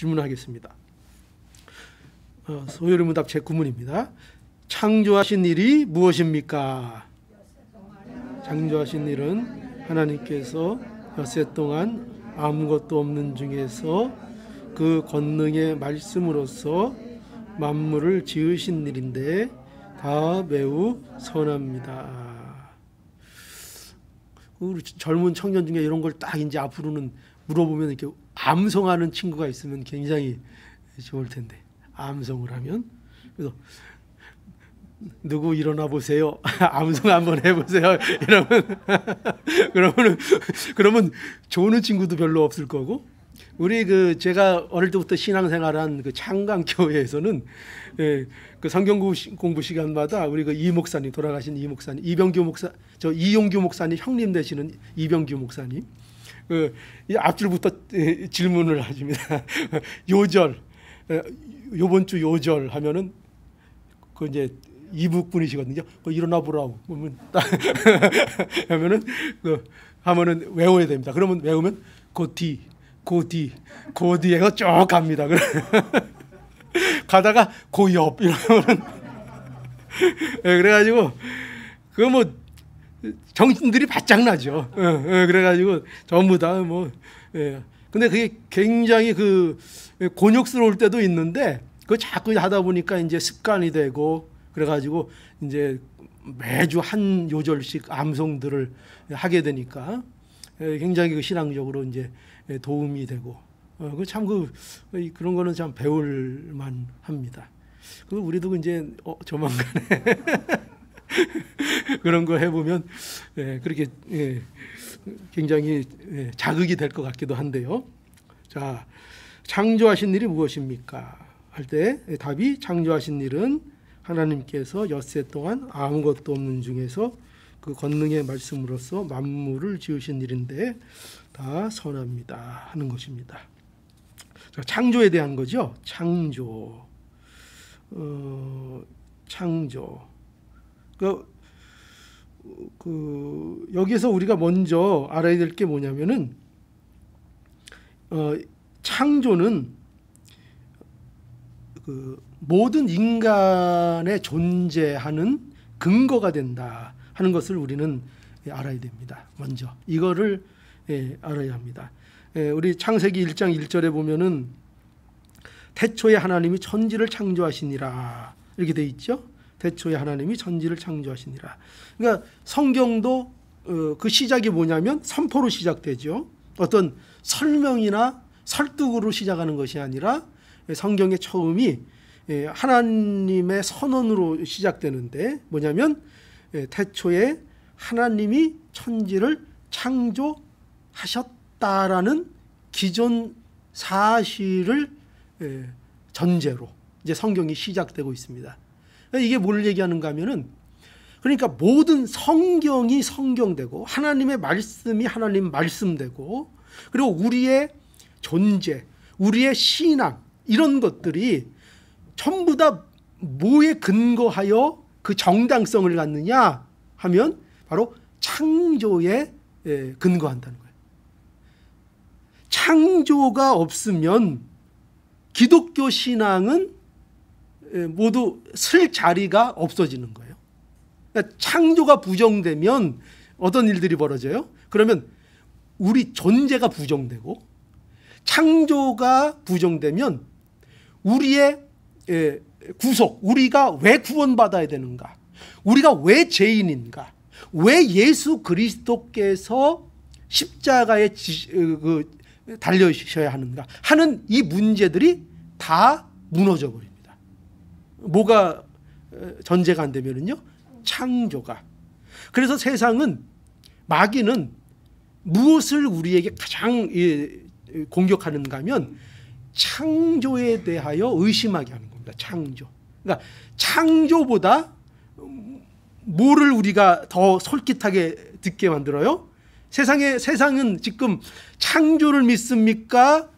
질문하겠습니다. 소요리문답 제9문입니다. 창조하신 일이 무엇입니까? 창조하신 일은 하나님께서 엿새 동안 아무것도 없는 중에서 그 권능의 말씀으로써 만물을 지으신 일인데 다 매우 선합니다. 우리 젊은 청년 중에 이런 걸 딱 이제 앞으로는 물어보면 이렇게 암송하는 친구가 있으면 굉장히 좋을 텐데, 암송을 하면. 그래서 누구 일어나 보세요. 암송 한번 해보세요. 그러면 좋은 친구도 별로 없을 거고. 우리 제가 어릴 때부터 신앙생활한 창강교회에서는 그 성경 공부 시간마다 우리 이 목사님, 돌아가신 이 목사님, 이병규 목사, 이용규 목사님 형님 되시는 이병규 목사님, 이 앞줄부터 질문을 하십니다. 요절, 요번 주 요절 하면은 이제 이북 분이시거든요. 일어나 보라고 하면은 외워야 됩니다. 그러면 외우면 고디에서 쭉 갑니다. 가다가 고옆 이러면 그래가지고 정신들이 바짝 나죠. 그래가지고 전부 다 근데 그게 굉장히 곤욕스러울 때도 있는데 자꾸 하다 보니까 이제 습관이 되고 그래가지고 이제 매주 한 요절씩 암송들을 하게 되니까 굉장히 신앙적으로 이제 도움이 되고 참 그런 거는 참 배울만 합니다. 우리도 이제 조만간에 그런 거 해보면 그렇게 굉장히 자극이 될 것 같기도 한데요. 자, 창조하신 일이 무엇입니까? 할 때 답이 창조하신 일은 하나님께서 엿새 동안 아무것도 없는 중에서 그 권능의 말씀으로써 만물을 지으신 일인데 다 선합니다 하는 것입니다. 자, 창조에 대한 거죠. 창조. 여기서 우리가 먼저 알아야 될 게 뭐냐면은 창조는 모든 인간의 존재하는 근거가 된다 하는 것을 우리는 알아야 됩니다. 먼저 이거를 알아야 합니다. 우리 창세기 1장 1절에 보면은 태초에 하나님이 천지를 창조하시니라 이렇게 돼 있죠. 태초에 하나님이 천지를 창조하시니라. 그러니까 성경도 그 시작이 뭐냐면 선포로 시작되죠. 어떤 설명이나 설득으로 시작하는 것이 아니라 성경의 처음이 하나님의 선언으로 시작되는데 뭐냐면 태초에 하나님이 천지를 창조하셨다라는 기존 사실을 전제로 이제 성경이 시작되고 있습니다. 이게 뭘 얘기하는가 하면은 그러니까 모든 성경이 성경되고 하나님의 말씀이 하나님 말씀되고 그리고 우리의 존재, 우리의 신앙 이런 것들이 전부 다 뭐에 근거하여 그 정당성을 갖느냐 하면 바로 창조에 근거한다는 거예요. 창조가 없으면 기독교 신앙은 모두 쓸 자리가 없어지는 거예요. 그러니까 창조가 부정되면 어떤 일들이 벌어져요? 그러면 우리 존재가 부정되고 창조가 부정되면 우리의 구속, 우리가 왜 구원받아야 되는가? 우리가 왜 죄인인가? 왜 예수 그리스도께서 십자가에 달려주셔야 하는가? 하는 이 문제들이 다 무너져 버립니다. 뭐가 전제가 안 되면은요? 창조가. 그래서 세상은 마귀는 무엇을 우리에게 가장 공격하는가 하면 창조에 대하여 의심하게 하는 겁니다. 창조. 그러니까 창조보다 뭐를 우리가 더 솔깃하게 듣게 만들어요? 세상은 지금 창조를 믿습니까?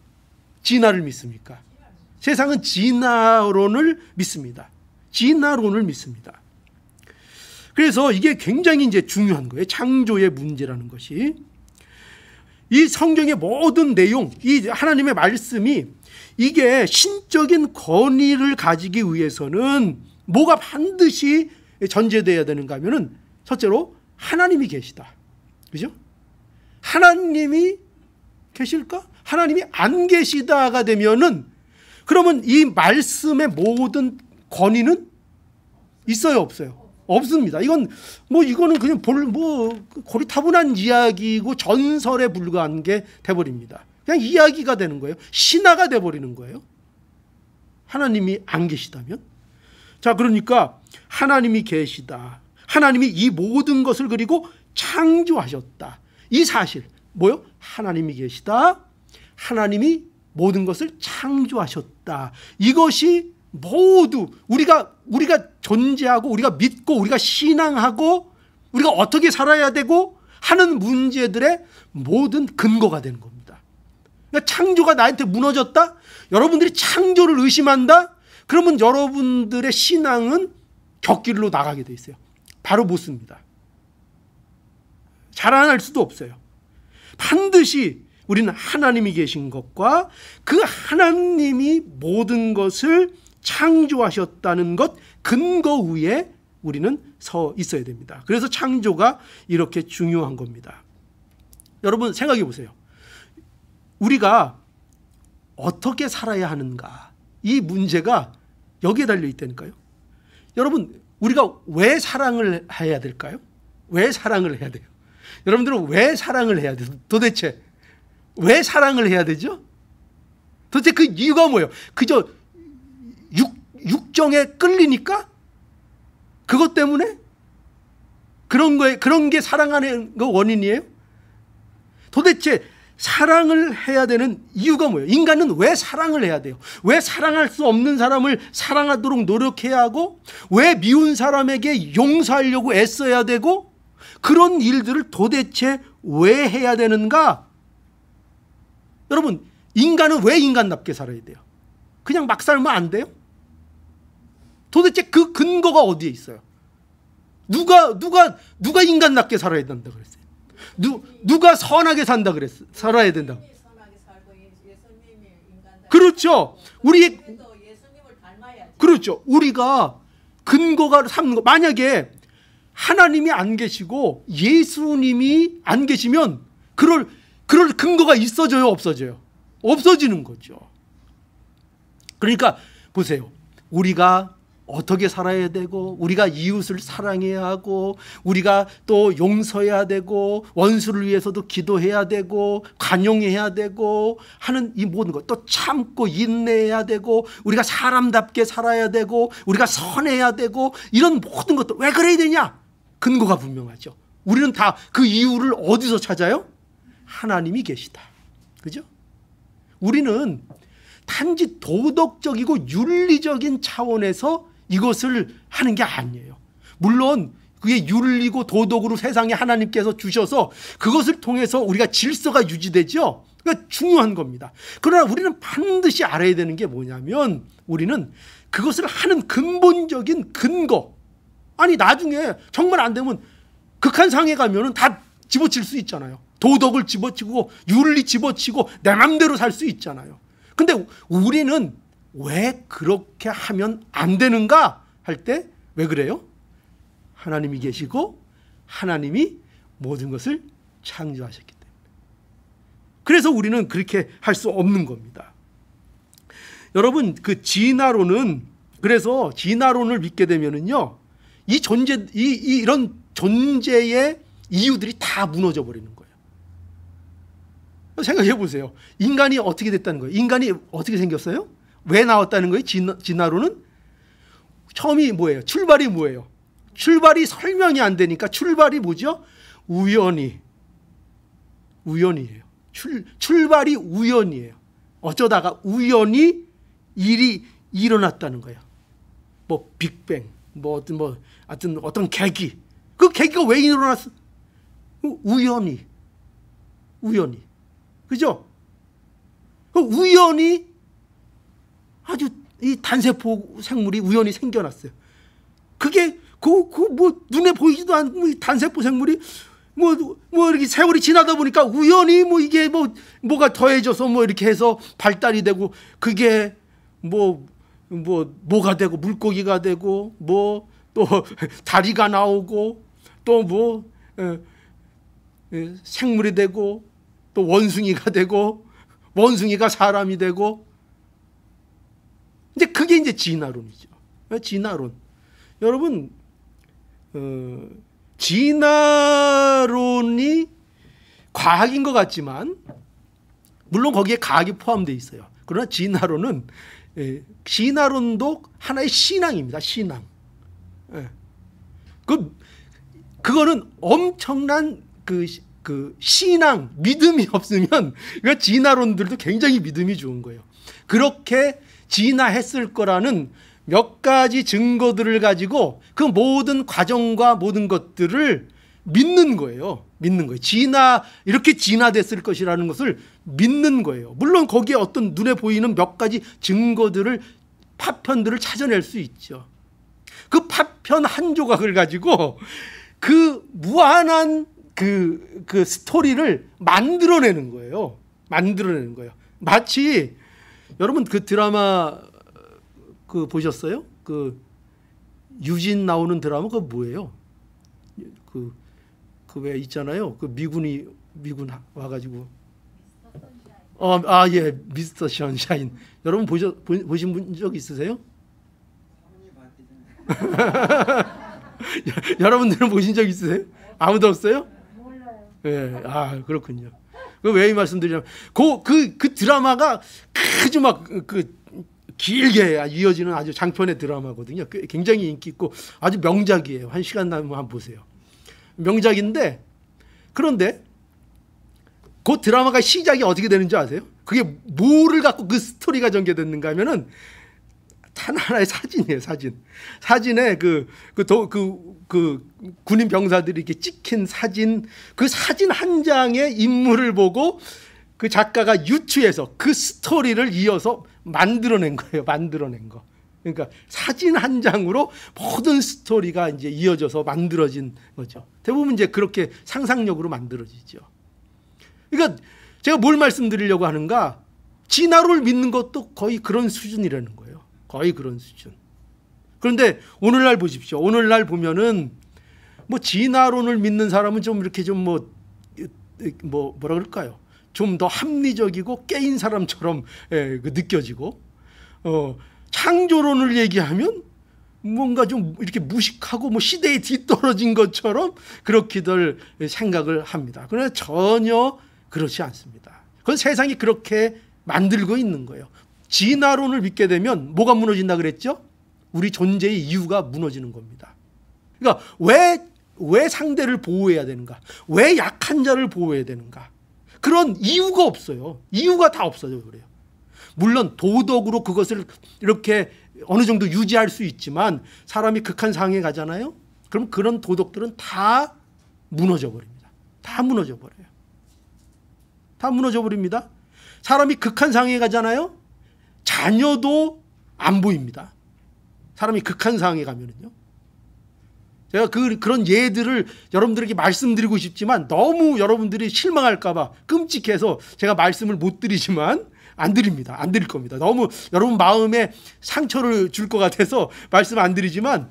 진화를 믿습니까? 세상은 진화론을 믿습니다. 진화론을 믿습니다. 그래서 이게 굉장히 이제 중요한 거예요. 창조의 문제라는 것이. 이 성경의 모든 내용, 이 하나님의 말씀이 이게 신적인 권위를 가지기 위해서는 뭐가 반드시 전제되어야 되는가 하면은 첫째로 하나님이 계시다. 그죠? 하나님이 계실까? 하나님이 안 계시다가 되면은 그러면 이 말씀의 모든 권위는 있어요, 없어요? 없습니다. 이거는 그냥 고리타분한 이야기고 전설에 불과한 게 돼버립니다. 그냥 이야기가 되는 거예요. 신화가 돼버리는 거예요. 하나님이 안 계시다면? 자, 그러니까 하나님이 계시다. 하나님이 이 모든 것을 그리고 창조하셨다. 이 사실, 뭐요? 하나님이 계시다. 하나님이 모든 것을 창조하셨다. 이것이 모두 우리가 존재하고 우리가 믿고 우리가 신앙하고 우리가 어떻게 살아야 되고 하는 문제들의 모든 근거가 되는 겁니다. 그러니까 창조가 나한테 무너졌다? 여러분들이 창조를 의심한다? 그러면 여러분들의 신앙은 격길로 나가게 돼 있어요. 바로 못 씁니다. 자라날 수도 없어요. 반드시 우리는 하나님이 계신 것과 그 하나님이 모든 것을 창조하셨다는 것 근거 위에 우리는 서 있어야 됩니다. 그래서 창조가 이렇게 중요한 겁니다. 여러분 생각해 보세요. 우리가 어떻게 살아야 하는가, 이 문제가 여기에 달려 있다니까요. 여러분, 우리가 왜 사랑을 해야 될까요? 왜 사랑을 해야 돼요? 여러분들은 왜 사랑을 해야 돼요? 도대체 왜 사랑을 해야 되죠? 도대체 그 이유가 뭐예요? 그저 육정에 끌리니까? 그것 때문에? 그런 게 사랑하는 거 원인이에요? 도대체 사랑을 해야 되는 이유가 뭐예요? 인간은 왜 사랑을 해야 돼요? 왜 사랑할 수 없는 사람을 사랑하도록 노력해야 하고, 왜 미운 사람에게 용서하려고 애써야 되고, 그런 일들을 도대체 왜 해야 되는가? 여러분, 인간은 왜 인간답게 살아야 돼요? 그냥 막 살면 안 돼요? 도대체 그 근거가 어디에 있어요? 누가 인간답게 살아야 된다 그랬어요? 누가 선하게 산다 그랬어요? 살아야 된다. 그렇죠. 그렇죠. 우리가 근거가 삼는 거. 만약에 하나님이 안 계시고 예수님이 안 계시면 그럴 근거가 있어져요, 없어져요? 없어지는 거죠. 그러니까 보세요. 우리가 어떻게 살아야 되고, 우리가 이웃을 사랑해야 하고, 우리가 또 용서해야 되고, 원수를 위해서도 기도해야 되고, 관용해야 되고 하는 이 모든 것, 또 참고 인내해야 되고, 우리가 사람답게 살아야 되고, 우리가 선해야 되고, 이런 모든 것들 왜 그래야 되냐? 근거가 분명하죠. 우리는 다 그 이유를 어디서 찾아요? 하나님이 계시다. 그죠? 우리는 단지 도덕적이고 윤리적인 차원에서 이것을 하는 게 아니에요. 물론 그게 윤리고 도덕으로 세상에 하나님께서 주셔서 그것을 통해서 우리가 질서가 유지되죠. 그러니까 중요한 겁니다. 그러나 우리는 반드시 알아야 되는 게 뭐냐면, 우리는 그것을 하는 근본적인 근거, 아니 나중에 정말 안 되면 극한상해 가면은 다 집어칠 수 있잖아요. 도덕을 집어치고 윤리 집어치고 내 맘대로 살 수 있잖아요. 근데 우리는 왜 그렇게 하면 안 되는가 할 때 왜 그래요? 하나님이 계시고 하나님이 모든 것을 창조하셨기 때문에. 그래서 우리는 그렇게 할 수 없는 겁니다. 여러분, 그 진화론은, 그래서 진화론을 믿게 되면은요, 이런 존재의 이유들이 다 무너져 버리는 거예요. 생각해 보세요. 인간이 어떻게 됐다는 거예요? 인간이 어떻게 생겼어요? 왜 나왔다는 거예요? 진화론은 처음이 뭐예요? 출발이 뭐예요? 출발이 설명이 안 되니까 출발이 뭐죠? 우연이에요. 출발이 우연이에요. 어쩌다가 우연히 일이 일어났다는 거예요. 뭐 빅뱅, 하여튼 어떤 계기. 그 계기가 왜 일어났어? 우연히. 그죠? 우연히 아주 이 단세포 생물이 우연히 생겨났어요. 그게 뭐 눈에 보이지도 않는 이 단세포 생물이 뭐 이렇게 세월이 지나다 보니까 우연히 뭐 이게 뭐가 더해져서 뭐 이렇게 해서 발달이 되고 그게 뭐가 되고 물고기가 되고 뭐 또 다리가 나오고 또 생물이 되고 또 원숭이가 되고 원숭이가 사람이 되고 이제 그게 이제 진화론이죠. 진화론. 여러분 진화론이 과학인 것 같지만 물론 거기에 과학이 포함되어 있어요. 그러나 진화론도 하나의 신앙입니다. 신앙. 그거는 엄청난 그 신앙, 믿음이 없으면 진화론들도 굉장히 믿음이 좋은 거예요. 그렇게 진화했을 거라는 몇 가지 증거들을 가지고 그 모든 과정과 모든 것들을 믿는 거예요. 믿는 거예요. 이렇게 진화됐을 것이라는 것을 믿는 거예요. 물론 거기에 어떤 눈에 보이는 몇 가지 증거들을, 파편들을 찾아낼 수 있죠. 그 파편 한 조각을 가지고 그 무한한 그 스토리를 만들어내는 거예요. 만들어내는 거예요. 마치 여러분 그 드라마 보셨어요? 그 유진 나오는 드라마 그거 뭐예요? 그 왜 있잖아요. 그 미군 와가지고 예, 미스터 션샤인. 여러분 보신 적 있으세요? 여러분들은 보신 적 있으세요? 아무도 없어요? 몰라요. 예, 그렇군요. 왜 이 말씀드리냐면 그 드라마가 아주 막 길게 이어지는 아주 장편의 드라마거든요. 굉장히 인기 있고 아주 명작이에요. 1시간 나면 한번 보세요. 명작인데 그런데 그 드라마가 시작이 어떻게 되는지 아세요? 그게 뭐를 갖고 그 스토리가 전개됐는가 하면은 단 하나의 사진이에요. 사진에 그 군인 병사들이 이렇게 찍힌 사진, 그 사진 한 장의 인물을 보고 그 작가가 유추해서 그 스토리를 이어서 만들어낸 거예요. 만들어낸 거. 그러니까 사진 한 장으로 모든 스토리가 이제 이어져서 만들어진 거죠. 대부분 이제 그렇게 상상력으로 만들어지죠. 그러니까 제가 뭘 말씀드리려고 하는가? 진화론을 믿는 것도 거의 그런 수준이라는 거예요. 거의 그런 수준. 그런데 오늘날 보십시오. 오늘날 보면은 뭐 진화론을 믿는 사람은 좀 이렇게 좀 뭐라 그럴까요? 좀 더 합리적이고 깨인 사람처럼 느껴지고 창조론을 얘기하면 뭔가 좀 이렇게 무식하고 뭐 시대에 뒤떨어진 것처럼 그렇게들 생각을 합니다. 그러나 전혀 그렇지 않습니다. 그건 세상이 그렇게 만들고 있는 거예요. 진화론을 믿게 되면 뭐가 무너진다 그랬죠? 우리 존재의 이유가 무너지는 겁니다. 그러니까 왜 상대를 보호해야 되는가? 왜 약한 자를 보호해야 되는가? 그런 이유가 없어요. 이유가 다 없어져 그래요. 물론 도덕으로 그것을 이렇게 어느 정도 유지할 수 있지만 사람이 극한 상황에 가잖아요. 그럼 그런 도덕들은 다 무너져 버립니다. 다 무너져 버려요. 다 무너져 버립니다. 사람이 극한 상황에 가잖아요. 자녀도 안 보입니다. 사람이 극한 상황에 가면은요. 제가 그런 예들을 여러분들에게 말씀드리고 싶지만 너무 여러분들이 실망할까봐 끔찍해서 제가 말씀을 못 드리지만 안 드립니다. 안 드릴 겁니다. 너무 여러분 마음에 상처를 줄 것 같아서 말씀 안 드리지만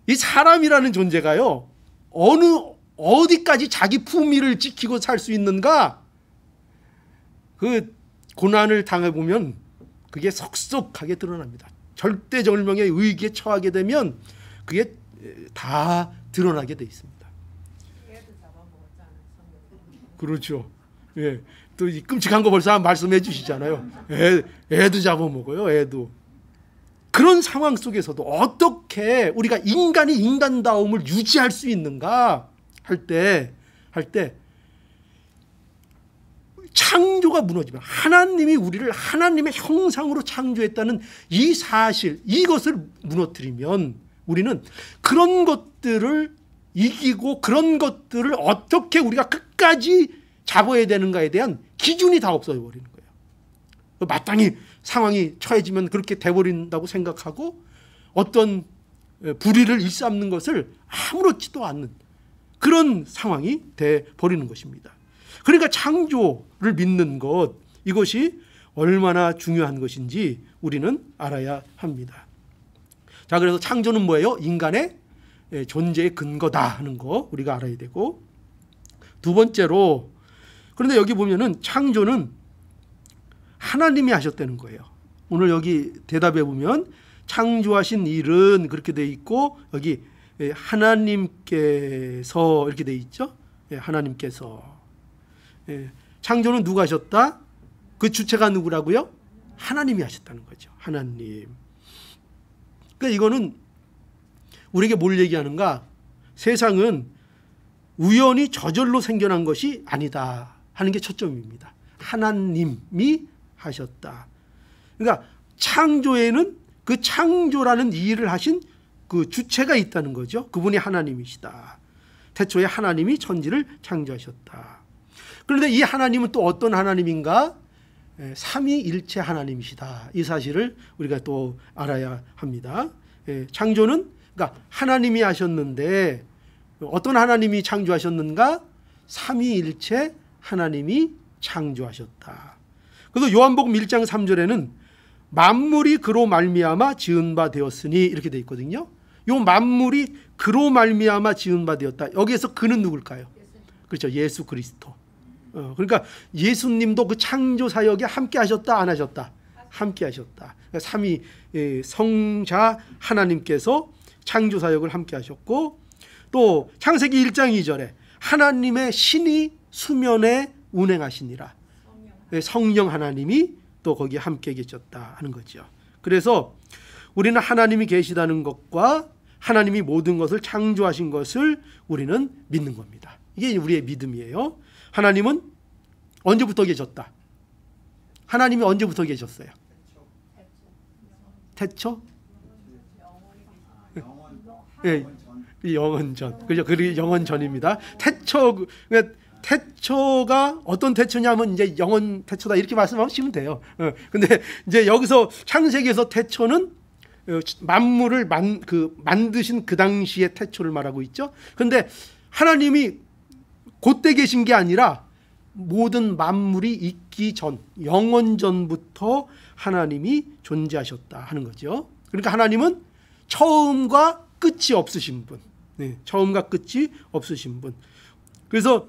이 사람이라는 존재가요. 어디까지 자기 품위를 지키고 살 수 있는가? 그 고난을 당해보면 그게 속속하게 드러납니다. 절대절명의 위기에 처하게 되면 그게 다 드러나게 돼 있습니다. 그렇죠. 예. 또 이 끔찍한 거 벌써 말씀해 주시잖아요. 애도 잡아먹어요. 애도. 그런 상황 속에서도 어떻게 우리가 인간이 인간다움을 유지할 수 있는가 할 때 창조가 무너지면 하나님이 우리를 하나님의 형상으로 창조했다는 이 사실, 이것을 무너뜨리면 우리는 그런 것들을 이기고 그런 것들을 어떻게 우리가 끝까지 잡아야 되는가에 대한 기준이 다 없어져 버리는 거예요. 마땅히 상황이 처해지면 그렇게 돼버린다고 생각하고 어떤 불의를 일삼는 것을 아무렇지도 않는 그런 상황이 돼 버리는 것입니다. 그러니까 창조를 믿는 것, 이것이 얼마나 중요한 것인지 우리는 알아야 합니다. 자, 그래서 창조는 뭐예요? 인간의 존재의 근거다 하는 거 우리가 알아야 되고, 두 번째로, 그런데 여기 보면은 창조는 하나님이 하셨다는 거예요. 오늘 여기 대답해 보면 창조하신 일은 그렇게 돼 있고, 여기 하나님께서 이렇게 돼 있죠. 하나님께서. 창조는 누가 하셨다? 그 주체가 누구라고요? 하나님이 하셨다는 거죠. 하나님. 그러니까 이거는 우리에게 뭘 얘기하는가? 세상은 우연히 저절로 생겨난 것이 아니다 하는 게 초점입니다. 하나님이 하셨다. 그러니까 창조에는 그 창조라는 일을 하신 그 주체가 있다는 거죠. 그분이 하나님이시다. 태초에 하나님이 천지를 창조하셨다. 그런데 이 하나님은 또 어떤 하나님인가? 삼위일체 하나님이시다. 이 사실을 우리가 또 알아야 합니다. 창조는 그러니까 하나님이 하셨는데 어떤 하나님이 창조하셨는가? 삼위일체 하나님이 창조하셨다. 그래서 요한복음 1장 3절에는 만물이 그로 말미암아 지은 바 되었으니 이렇게 돼 있거든요. 요 만물이 그로 말미암아 지은 바 되었다. 여기에서 그는 누굴까요? 그렇죠. 예수 그리스도. 그러니까 예수님도 그 창조 사역에 함께 하셨다, 안 하셨다? 함께 하셨다. 삼위 성자 하나님께서 창조 사역을 함께 하셨고, 또 창세기 1장 2절에 하나님의 신이 수면에 운행하시니라. 성령 하나님이 또 거기에 함께 계셨다 하는 거죠. 그래서 우리는 하나님이 계시다는 것과 하나님이 모든 것을 창조하신 것을 우리는 믿는 겁니다. 이게 우리의 믿음이에요. 하나님은 언제부터 계셨다? 하나님이 언제부터 계셨어요? 태초? 예, 영원전. 그죠? 그게 영원전입니다. 태초, 그러니까 태초가 어떤 태초냐면 이제 영원 태초다 이렇게 말씀하시면 돼요. 근데 이제 여기서 창세기에서 태초는 만물을 만드신 그 당시의 태초를 말하고 있죠. 그런데 하나님이 그때 계신 게 아니라 모든 만물이 있기 전, 영원전부터 하나님이 존재하셨다 하는 거죠. 그러니까 하나님은 처음과 끝이 없으신 분. 네, 처음과 끝이 없으신 분. 그래서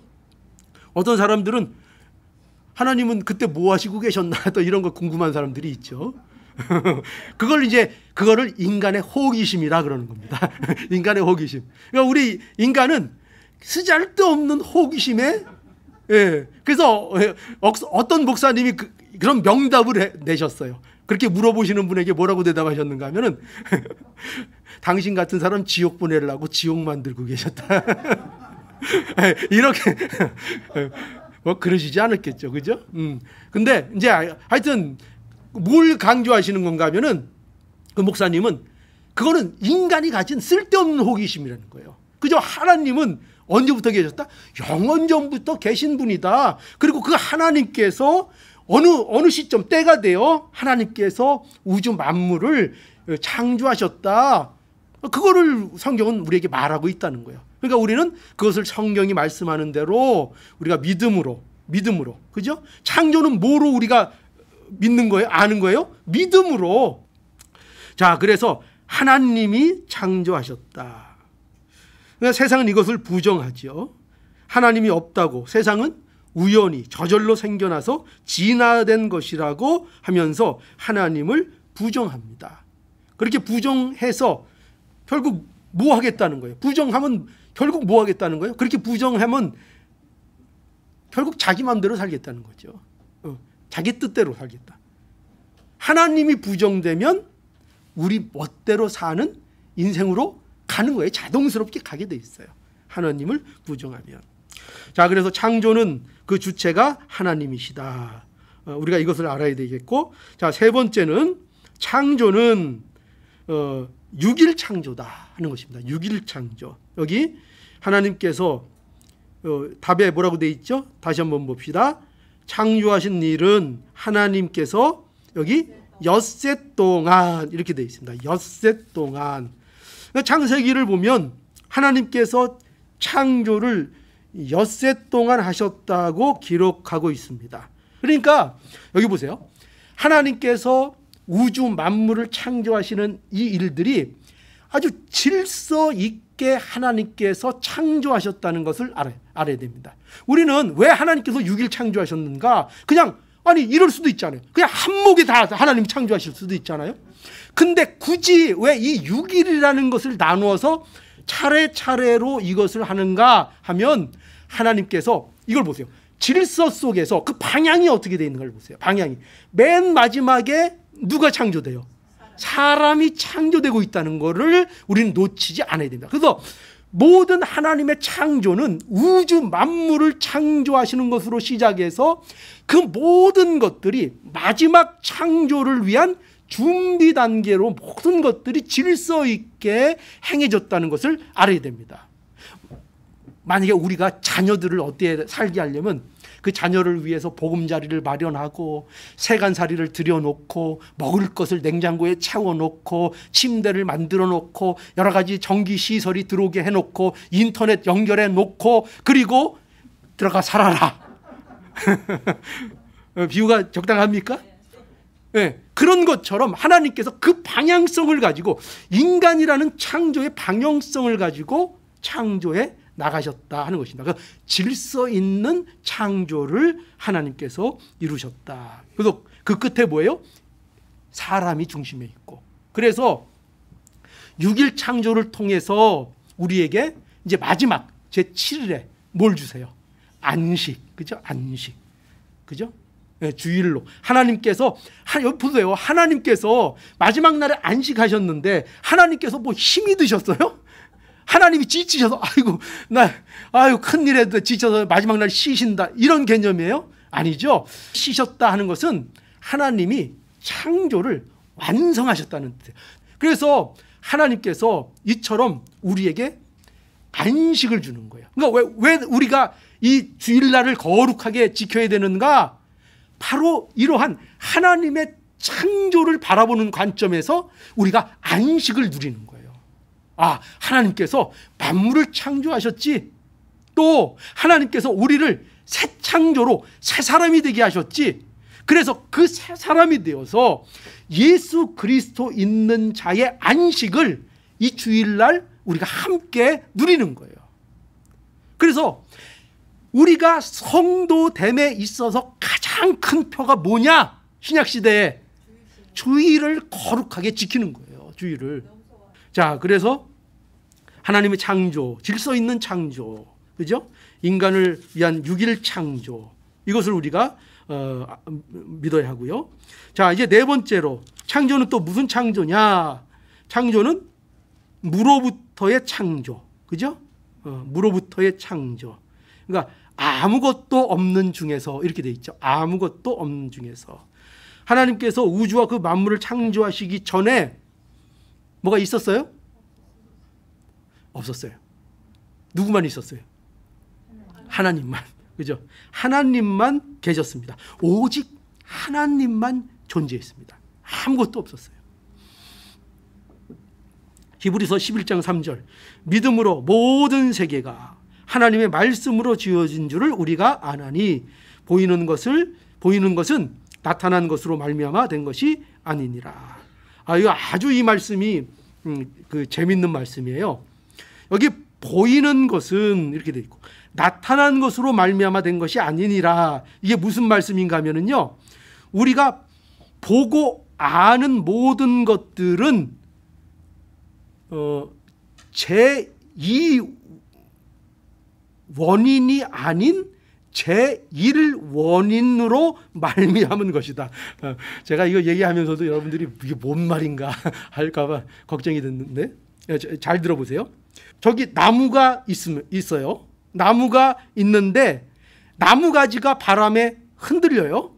어떤 사람들은 하나님은 그때 뭐 하시고 계셨나 또 이런 거 궁금한 사람들이 있죠. 그거를 인간의 호기심이라 그러는 겁니다. 인간의 호기심. 그러니까 우리 인간은 쓰잘데없는 호기심에, 그래서 어떤 목사님이 그런 명답을 내셨어요. 그렇게 물어보시는 분에게 뭐라고 대답하셨는가 하면은 당신 같은 사람 지옥 보내려고 지옥 만들고 계셨다. 이렇게 뭐 그러시지 않았겠죠, 그죠? 근데 이제 하여튼 뭘 강조하시는 건가 하면은 그 목사님은 그거는 인간이 가진 쓸데없는 호기심이라는 거예요. 그죠? 하나님은 언제부터 계셨다? 영원전부터 계신 분이다. 그리고 그 하나님께서 어느 시점 때가 되어 하나님께서 우주 만물을 창조하셨다. 그거를 성경은 우리에게 말하고 있다는 거예요. 그러니까 우리는 그것을 성경이 말씀하는 대로 우리가 믿음으로, 그죠? 창조는 뭐로 우리가 믿는 거예요? 아는 거예요? 믿음으로. 자, 그래서 하나님이 창조하셨다. 그러니까 세상은 이것을 부정하죠. 하나님이 없다고, 세상은 우연히 저절로 생겨나서 진화된 것이라고 하면서 하나님을 부정합니다. 그렇게 부정해서 결국 뭐 하겠다는 거예요? 부정하면 결국 뭐 하겠다는 거예요? 그렇게 부정하면 결국 자기 마음대로 살겠다는 거죠. 자기 뜻대로 살겠다. 하나님이 부정되면 우리 멋대로 사는 인생으로 가는 거예요. 자동스럽게 가게 돼 있어요. 하나님을 부정하면. 자, 그래서 창조는 그 주체가 하나님이시다. 우리가 이것을 알아야 되겠고, 자, 세 번째는 창조는 6일 창조다 하는 것입니다. 6일 창조. 여기 하나님께서 답에 뭐라고 돼 있죠? 다시 한번 봅시다. 창조하신 일은 하나님께서 여기 엿새 동안 이렇게 돼 있습니다. 엿새 동안. 창세기를 보면 하나님께서 창조를 엿새 동안 하셨다고 기록하고 있습니다. 그러니까 여기 보세요. 하나님께서 우주 만물을 창조하시는 이 일들이 아주 질서 있게 하나님께서 창조하셨다는 것을 알아야 됩니다. 우리는 왜 하나님께서 6일 창조하셨는가? 그냥 아니 이럴 수도 있잖아요. 그냥 한목에 다 하나님 창조하실 수도 있잖아요. 근데 굳이 왜 이 6일이라는 것을 나누어서 차례차례로 이것을 하는가 하면 하나님께서 이걸 보세요. 질서 속에서 그 방향이 어떻게 되어 있는가를 보세요. 방향이 맨 마지막에 누가 창조돼요? 사람이 창조되고 있다는 것을 우리는 놓치지 않아야 됩니다. 그래서 모든 하나님의 창조는 우주 만물을 창조하시는 것으로 시작해서 그 모든 것들이 마지막 창조를 위한 준비 단계로 모든 것들이 질서 있게 행해졌다는 것을 알아야 됩니다. 만약에 우리가 자녀들을 어떻게 살게 하려면 그 자녀를 위해서 보금자리를 마련하고 세간살이를 들여놓고 먹을 것을 냉장고에 채워놓고 침대를 만들어 놓고 여러 가지 전기시설이 들어오게 해놓고 인터넷 연결해 놓고 그리고 들어가 살아라. 비유가 적당합니까? 네, 그런 것처럼 하나님께서 그 방향성을 가지고 인간이라는 창조의 방향성을 가지고 창조해 나가셨다 하는 것입니다. 그래서 질서 있는 창조를 하나님께서 이루셨다. 그래서 그 끝에 뭐예요? 사람이 중심에 있고. 그래서 6일 창조를 통해서 우리에게 이제 마지막 제7일에 뭘 주세요? 안식. 그죠? 안식. 그죠? 네, 주일로 하나님께서 여기 보세요. 하나님께서 마지막 날에 안식하셨는데 하나님께서 뭐 힘이 드셨어요? 하나님이 지치셔서 큰일에 지쳐서 마지막 날 쉬신다 이런 개념이에요? 아니죠. 쉬셨다 하는 것은 하나님이 창조를 완성하셨다는 뜻이에요. 그래서 하나님께서 이처럼 우리에게 안식을 주는 거예요. 그러니까 왜 우리가 이 주일날을 거룩하게 지켜야 되는가? 바로 이러한 하나님의 창조를 바라보는 관점에서 우리가 안식을 누리는 거예요. 하나님께서 만물을 창조하셨지. 또 하나님께서 우리를 새 창조로 새 사람이 되게 하셨지. 그래서 그 새 사람이 되어서 예수 그리스도 있는 자의 안식을 이 주일날 우리가 함께 누리는 거예요. 그래서 우리가 성도됨에 있어서 가장 큰 표가 뭐냐? 신약시대에 주일을 거룩하게 지키는 거예요. 주일을. 자, 그래서 하나님의 창조, 질서 있는 창조, 그죠? 인간을 위한 6일 창조, 이것을 우리가 믿어야 하고요. 자, 이제 네 번째로 창조는 또 무슨 창조냐? 창조는 무로부터의 창조, 그죠? 무로부터의 창조. 그러니까 아무것도 없는 중에서 이렇게 돼 있죠. 아무것도 없는 중에서 하나님께서 우주와 그 만물을 창조하시기 전에 뭐가 있었어요? 없었어요. 누구만 있었어요? 하나님만. 그죠? 하나님만 계셨습니다. 오직 하나님만 존재했습니다. 아무것도 없었어요. 히브리서 11장 3절 믿음으로 모든 세계가 하나님의 말씀으로 지어진 줄을 우리가 아나니 보이는 것은 나타난 것으로 말미암아 된 것이 아니니라. 이거 아주 이 말씀이 재밌는 말씀이에요. 여기 보이는 것은 이렇게 돼 있고 나타난 것으로 말미암아 된 것이 아니니라. 이게 무슨 말씀인가 하면은요. 우리가 보고 아는 모든 것들은 제2 원인이 아닌 제1 원인으로 말미암은 것이다. 제가 이거 얘기하면서도 여러분들이 이게 뭔 말인가 할까 봐 걱정이 됐는데 잘 들어보세요. 저기 나무가 있어요. 나무가 있는데 나무가지가 바람에 흔들려요.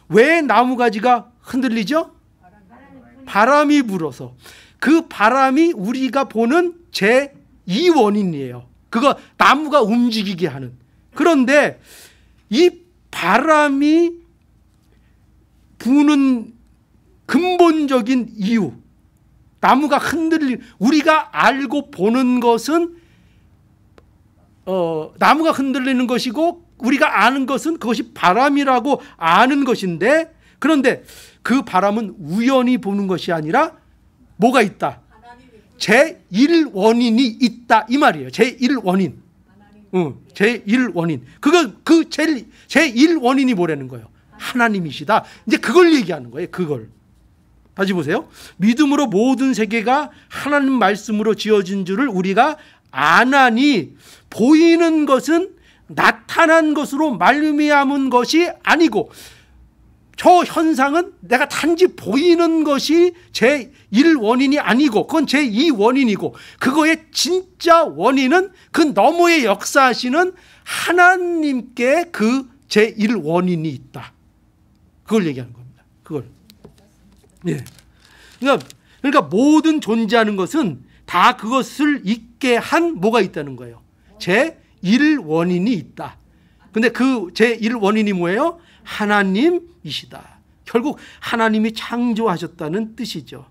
왜 나무가지가 흔들리죠? 바람이 불어서. 그 바람이 우리가 보는 제2 원인이에요. 그거 나무가 움직이게 하는. 그런데 이 바람이 부는 근본적인 이유, 나무가 흔들린, 우리가 알고 보는 것은 나무가 흔들리는 것이고 우리가 아는 것은 그것이 바람이라고 아는 것인데, 그런데 그 바람은 우연히 부는 것이 아니라 뭐가 있다? 제1원인이 있다 이 말이에요. 제1원인. 제1원인. 그 제1원인이 뭐라는 거예요? 하나님이시다. 이제 그걸 얘기하는 거예요. 그걸. 다시 보세요. 믿음으로 모든 세계가 하나님 말씀으로 지어진 줄을 우리가 아나니 보이는 것은 나타난 것으로 말미암은 것이 아니고, 저 현상은 내가 단지 보이는 것이 제1원인이 아니고 그건 제2원인이고, 그거의 진짜 원인은 그 너머에 역사하시는 하나님께 그 제1원인이 있다. 그걸 얘기하는 겁니다. 그걸. 예. 그러니까 모든 존재하는 것은 다 그것을 있게 한 뭐가 있다는 거예요. 제1원인이 있다. 근데 그 제1원인이 뭐예요? 하나님이시다. 결국 하나님이 창조하셨다는 뜻이죠.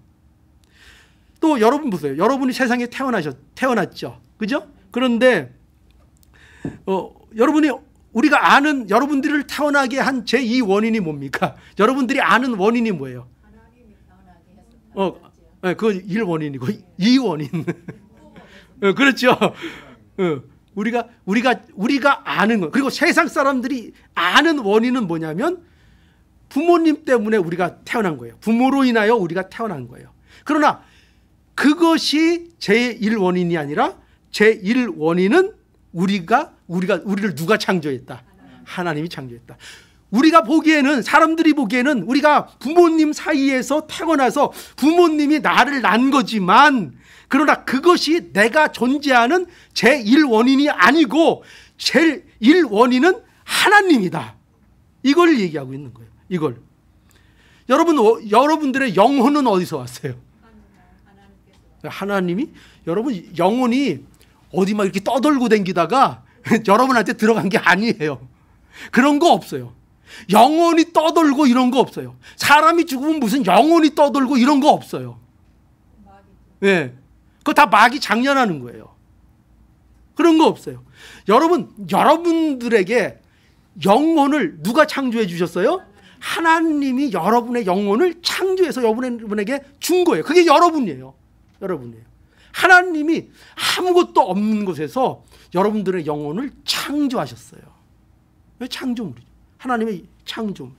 또 여러분 보세요. 여러분이 세상에 태어났죠. 그죠? 그런데 우리가 아는, 여러분들을 태어나게 한 제2원인이 뭡니까? 여러분들이 아는 원인이 뭐예요? 하나님이 태어나게 하셨다. 그 1원인이고 2원인. 그렇죠. 우리가 아는 것, 그리고 세상 사람들이 아는 원인은 뭐냐면 부모님 때문에 우리가 태어난 거예요. 부모로 인하여 우리가 태어난 거예요. 그러나 그것이 제1원인이 아니라 제1원인은 우리를 누가 창조했다? 하나님이 창조했다. 우리가 보기에는, 사람들이 보기에는 우리가 부모님 사이에서 태어나서 부모님이 나를 낳은 거지만, 그러나 그것이 내가 존재하는 제1원인이 아니고 제1원인은 하나님이다. 이걸 얘기하고 있는 거예요. 이걸. 여러분들의 영혼은 어디서 왔어요? 하나님이. 여러분 영혼이 어디 막 이렇게 떠돌고 다니다가 여러분한테 들어간 게 아니에요. 그런 거 없어요. 영혼이 떠돌고 이런 거 없어요. 사람이 죽으면 무슨 영혼이 떠돌고 이런 거 없어요. 예. 그거 다 마귀 장난하는 거예요. 그런 거 없어요. 여러분들에게 영혼을 누가 창조해 주셨어요? 하나님이 여러분의 영혼을 창조해서 여러분에게 준 거예요. 그게 여러분이에요. 하나님이 아무것도 없는 곳에서 여러분들의 영혼을 창조하셨어요. 창조물이죠. 하나님의 창조물.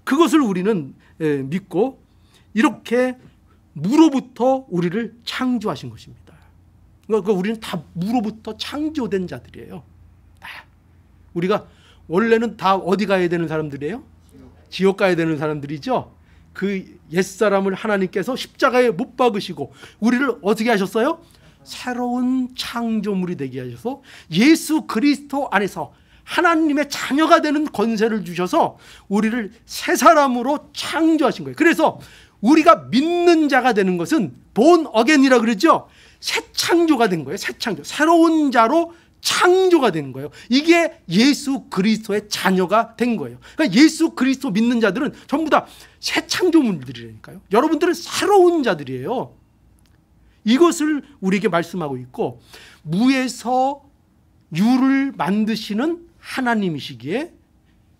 그것을 우리는 믿고 이렇게 무로부터 우리를 창조하신 것입니다. 그러니까 우리는 다 무로부터 창조된 자들이에요. 우리가 원래는 다 어디 가야 되는 사람들이에요? 지옥 가야 되는 사람들이죠. 그 옛사람을 하나님께서 십자가에 못 박으시고 우리를 어떻게 하셨어요? 새로운 창조물이 되게 하셔서 예수 그리스도 안에서 하나님의 자녀가 되는 권세를 주셔서 우리를 새 사람으로 창조하신 거예요. 그래서 우리가 믿는 자가 되는 것은 본 어겐이라 그러죠. 새 창조가 된 거예요. 새 창조. 새로운 자로 창조가 된 거예요. 이게 예수 그리스도의 자녀가 된 거예요. 그러니까 예수 그리스도 믿는 자들은 전부 다 새 창조물들이라니까요. 여러분들은 새로운 자들이에요. 이것을 우리에게 말씀하고 있고, 무에서 유를 만드시는 하나님이시기에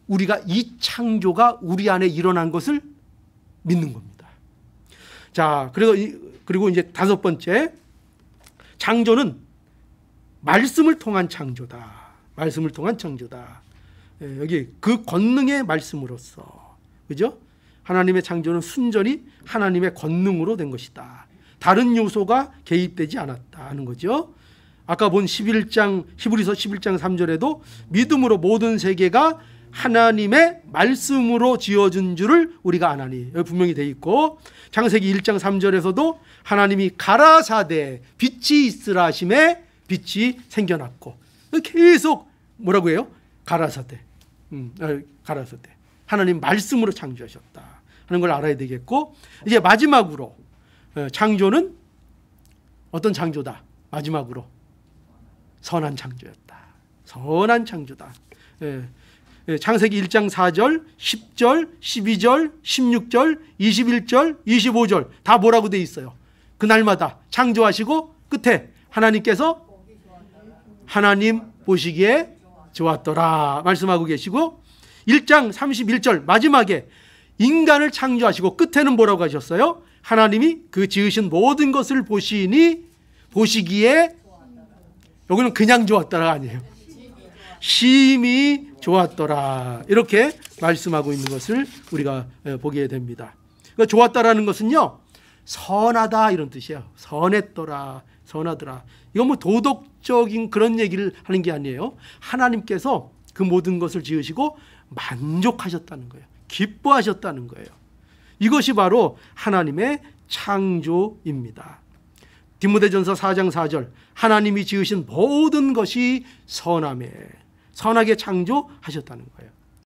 우리가 이 창조가 우리 안에 일어난 것을 믿는 겁니다. 자, 그리고 이제 다섯 번째, 창조는 말씀을 통한 창조다. 말씀을 통한 창조다. 여기 그 권능의 말씀으로서, 그죠? 하나님의 창조는 순전히 하나님의 권능으로 된 것이다. 다른 요소가 개입되지 않았다 하는 거죠. 아까 본 히브리서 11장 3절에도 믿음으로 모든 세계가 하나님의 말씀으로 지어진 줄을 우리가 아나니, 여기 분명히 돼 있고, 창세기 1장 3절에서도 하나님이 가라사대 빛이 있으라 하심에 빛이 생겨났고, 계속 뭐라고 해요? 가라사대. 가라사대. 하나님 말씀으로 창조하셨다 하는 걸 알아야 되겠고, 이제 마지막으로 창조는 어떤 창조다? 마지막으로 선한 창조였다. 선한 창조다. 창세기 1장 4절, 10절, 12절, 16절, 21절, 25절 다 뭐라고 돼 있어요? 그날마다 창조하시고 끝에 하나님께서 하나님 보시기에 좋았더라 말씀하고 계시고, 1장 31절 마지막에 인간을 창조하시고 끝에는 뭐라고 하셨어요? 하나님이 그 지으신 모든 것을 보시니 보시기에, 여기는 그냥 좋았더라가 아니에요. 심히 좋았더라 이렇게 말씀하고 있는 것을 우리가 보게 됩니다. 그러니까 좋았다라는 것은요, 선하다 이런 뜻이에요. 선했더라, 선하더라. 이건 뭐 도덕적인 그런 얘기를 하는 게 아니에요. 하나님께서 그 모든 것을 지으시고 만족하셨다는 거예요. 기뻐하셨다는 거예요. 이것이 바로 하나님의 창조입니다. 디모데전서 4장 4절, 하나님이 지으신 모든 것이 선하며 선하게 창조하셨다는 거예요.